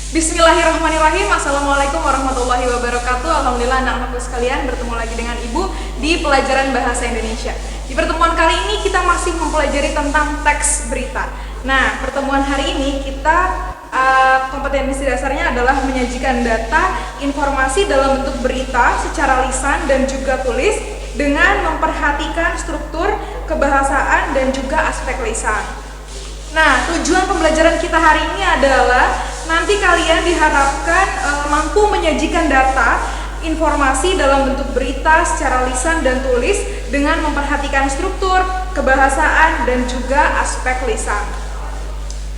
Bismillahirrahmanirrahim. Assalamualaikum warahmatullahi wabarakatuh. Alhamdulillah anak-anakku sekalian, bertemu lagi dengan Ibu di pelajaran Bahasa Indonesia. Di pertemuan kali ini kita masih mempelajari tentang teks berita. Nah, pertemuan hari ini kita kompetensi dasarnya adalah menyajikan data, informasi dalam bentuk berita secara lisan dan juga tulis dengan memperhatikan struktur, kebahasaan dan juga aspek lisan. Nah, tujuan pembelajaran kita hari ini adalah nanti kalian diharapkan mampu menyajikan data, informasi dalam bentuk berita secara lisan dan tulis dengan memperhatikan struktur, kebahasaan, dan juga aspek lisan.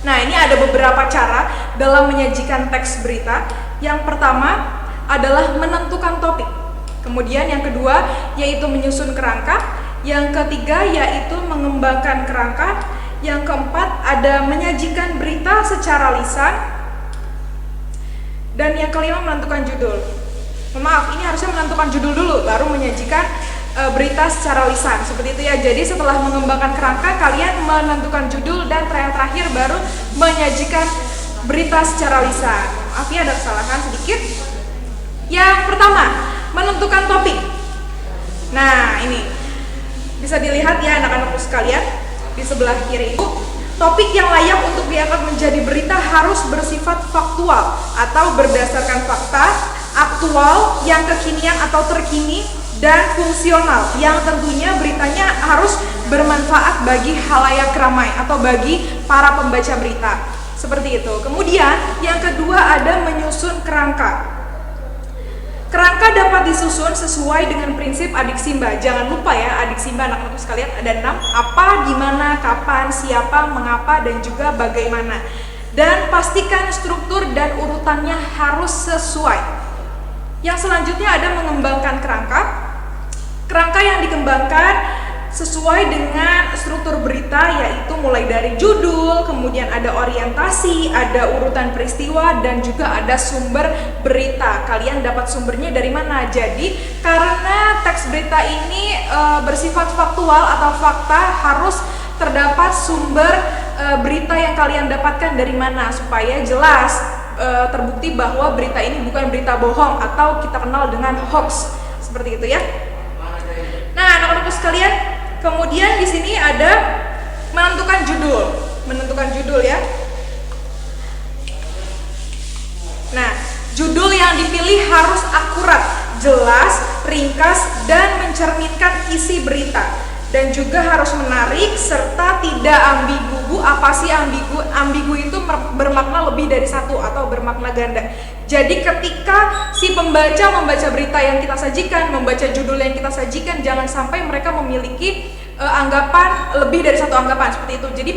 Nah, ini ada beberapa cara dalam menyajikan teks berita. Yang pertama adalah menentukan topik. Kemudian yang kedua yaitu menyusun kerangka. Yang ketiga yaitu mengembangkan kerangka. Yang keempat ada menyajikan berita secara lisan. Dan yang kelima menentukan judul. Maaf, ini harusnya menentukan judul dulu baru menyajikan berita secara lisan. Seperti itu ya. Jadi setelah mengembangkan kerangka kalian menentukan judul dan terakhir baru menyajikan berita secara lisan. Maaf ya ada kesalahan sedikit. Yang pertama, menentukan topik. Nah, ini bisa dilihat ya anak-anakku sekalian. Di sebelah kiri itu topik yang layak untuk diangkat menjadi berita harus bersifat faktual atau berdasarkan fakta, aktual, yang kekinian atau terkini, dan fungsional yang tentunya beritanya harus bermanfaat bagi khalayak ramai atau bagi para pembaca berita. Seperti itu. Kemudian yang kedua ada menyusun kerangka. Kerangka dapat disusun sesuai dengan prinsip adik Simba. Jangan lupa ya adik Simba anak-anakku sekalian ada 6. Apa, dimana, kapan, siapa, mengapa, dan juga bagaimana. Dan pastikan struktur dan urutannya harus sesuai. Yang selanjutnya ada mengembangkan kerangka. Kerangka yang dikembangkan sesuai dengan struktur berita yaitu mulai dari judul, kemudian ada orientasi, ada urutan peristiwa, dan juga ada sumber berita. Kalian dapat sumbernya dari mana? Jadi karena teks berita ini bersifat faktual atau fakta, harus terdapat sumber berita yang kalian dapatkan dari mana supaya jelas terbukti bahwa berita ini bukan berita bohong atau kita kenal dengan hoax. Seperti itu ya. Nah, anak-anakku sekalian, kemudian di sini ada menentukan judul ya. Nah, judul yang dipilih harus akurat, jelas, ringkas, dan mencerminkan isi berita. Dan juga harus menarik serta tidak ambigu. Apa sih ambigu? Ambigu itu bermakna lebih dari satu atau bermakna ganda. Jadi ketika si pembaca membaca berita yang kita sajikan, membaca judul yang kita sajikan, jangan sampai mereka memiliki anggapan lebih dari satu anggapan seperti itu. Jadi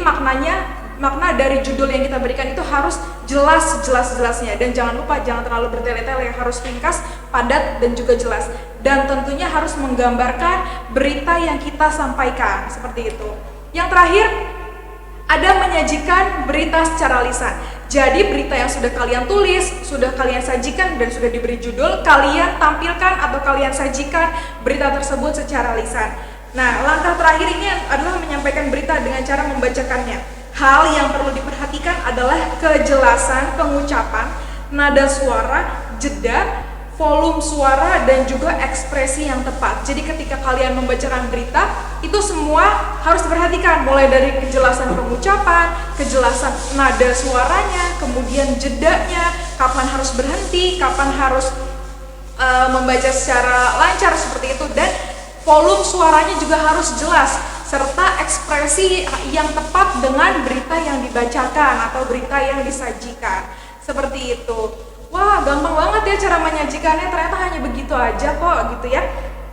makna dari judul yang kita berikan itu harus jelas-jelasnya, dan jangan lupa jangan terlalu bertele-tele, harus ringkas, padat, dan juga jelas. Dan tentunya harus menggambarkan berita yang kita sampaikan seperti itu. Yang terakhir ada menyajikan berita secara lisan. Jadi berita yang sudah kalian tulis, sudah kalian sajikan dan sudah diberi judul, kalian tampilkan atau kalian sajikan berita tersebut secara lisan. Nah, langkah terakhir ini adalah menyampaikan berita dengan cara membacakannya. Hal yang perlu diperhatikan adalah kejelasan pengucapan, nada suara, jeda, volume suara, dan juga ekspresi yang tepat. Jadi ketika kalian membacakan berita, itu semua harus diperhatikan, mulai dari kejelasan pengucapan, kejelasan nada suaranya, kemudian jedanya, kapan harus berhenti, kapan harus membaca secara lancar seperti itu, dan volume suaranya juga harus jelas, serta ekspresi yang tepat dengan berita yang dibacakan atau berita yang disajikan. Seperti itu. Wah, gampang banget ya cara menyajikannya, ternyata hanya begitu aja kok gitu ya.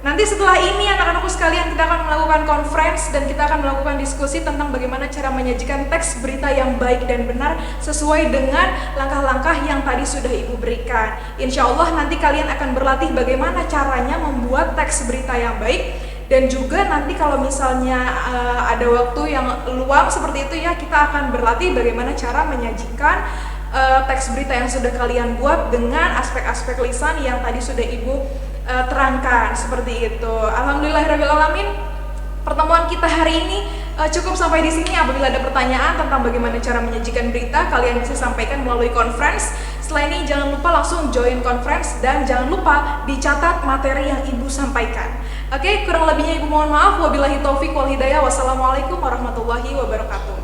Nanti setelah ini anak-anakku sekalian kita akan melakukan conference dan kita akan melakukan diskusi tentang bagaimana cara menyajikan teks berita yang baik dan benar sesuai dengan langkah-langkah yang tadi sudah Ibu berikan. Insya Allah nanti kalian akan berlatih bagaimana caranya membuat teks berita yang baik, dan juga nanti kalau misalnya ada waktu yang luang seperti itu ya, kita akan berlatih bagaimana cara menyajikan teks berita yang sudah kalian buat dengan aspek-aspek lisan yang tadi sudah Ibu terangkan seperti itu. Alhamdulillahirrahmanirrahim. Pertemuan kita hari ini cukup sampai di sini. Apabila ada pertanyaan tentang bagaimana cara menyajikan berita, kalian bisa sampaikan melalui conference. Setelah ini jangan lupa langsung join conference dan jangan lupa dicatat materi yang Ibu sampaikan. Oke, kurang lebihnya Ibu mohon maaf. Wabillahi taufik wal hidayah. Wassalamualaikum warahmatullahi wabarakatuh.